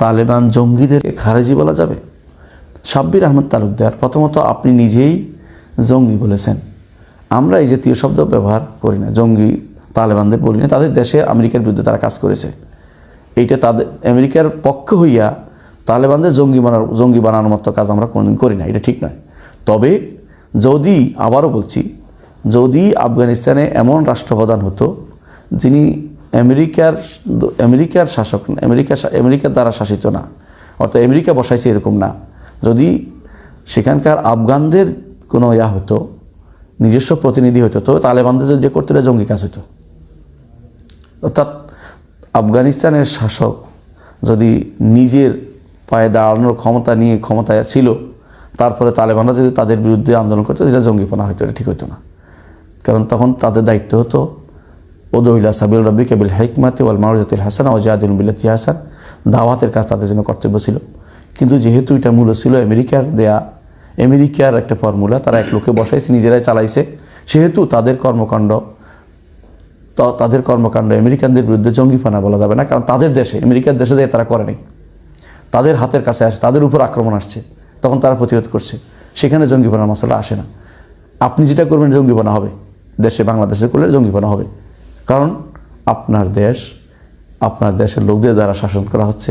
তালেবান জঙ্গিদেরকে খারেজি বলা যাবে? সাব্বির আহমেদ তালুকদার, প্রথমত আপনি নিজেই জঙ্গি বলেছেন। আমরা এই জাতীয় শব্দ ব্যবহার করি না, জঙ্গি তালেবানদের বলি না। তাদের দেশে আমেরিকার বিরুদ্ধে তারা কাজ করেছে, এইটা তাদের আমেরিকার পক্ষ হইয়া তালেবানদের জঙ্গি বানানোর মতো কাজ আমরা কোনোদিন করি না, এটা ঠিক নয়। তবে যদি, আবারও বলছি, যদি আফগানিস্তানে এমন রাষ্ট্রপ্রধান হতো যিনি আমেরিকার শাসক, আমেরিকার দ্বারা শাসিত না, অর্থাৎ আমেরিকা বসাইছে এরকম না, যদি সেখানকার আফগানদের কোনো হতো, নিজস্ব প্রতিনিধি হতো, তো তালেবানদের যদি করতে হলে জঙ্গি কাজ হতো। অর্থাৎ আফগানিস্তানের শাসক যদি নিজের পায়ে দাঁড়ানোর ক্ষমতা নিয়ে ক্ষমতায় ছিল, তারপরে তালেবানরা যদি তাদের বিরুদ্ধে আন্দোলন করতো, সেটা জঙ্গিপনা হতো, এটা ঠিক হতো না। কারণ তখন তাদের দায়িত্ব হতো উদউ ইলা সাবিল রাব্বিকা বিল হিকমাতি ওয়াল মাউইজাতিল হাসানা ওয়া জাদিলহুম বিল্লাতি হাসান, দাওয়াতের কাজ তাদের জন্য কর্তব্য ছিল। কিন্তু যেহেতু এটা মূল ছিল আমেরিকার দেয়া, আমেরিকার একটা ফর্মুলা, তারা এক লোককে বসাইছে, নিজেরাই চালাইছে, সেহেতু তাদের কর্মকাণ্ড আমেরিকানদের বিরুদ্ধে জঙ্গিপনা বলা যাবে না। কারণ তাদের দেশে, আমেরিকার দেশে যে তারা করেনি, তাদের হাতের কাছে আসে, তাদের উপর আক্রমণ আসছে, তখন তারা প্রতিরোধ করছে, সেখানে জঙ্গিপনার মশলা আসে না। আপনি যেটা করবেন জঙ্গিপনা হবে, দেশে বাংলাদেশে করলে জঙ্গিপনা হবে। কারণ আপনার দেশ, আপনার দেশের লোকদের দ্বারা শাসন করা হচ্ছে,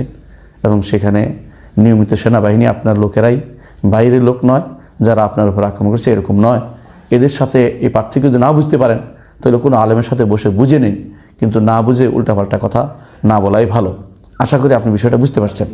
এবং সেখানে নিয়মিত সেনাবাহিনী আপনার লোকেরাই, বাইরের লোক নয় যারা আপনার উপর আক্রমণ করছে, এরকম নয়। এদের সাথে এই পার্থক্য যদি না বুঝতে পারেন, তাহলে কোনো আলেমের সাথে বসে বুঝে নিন, কিন্তু না বুঝে উল্টাপাল্টা কথা না বলাই ভালো। আশা করি আপনি বিষয়টা বুঝতে পারছেন।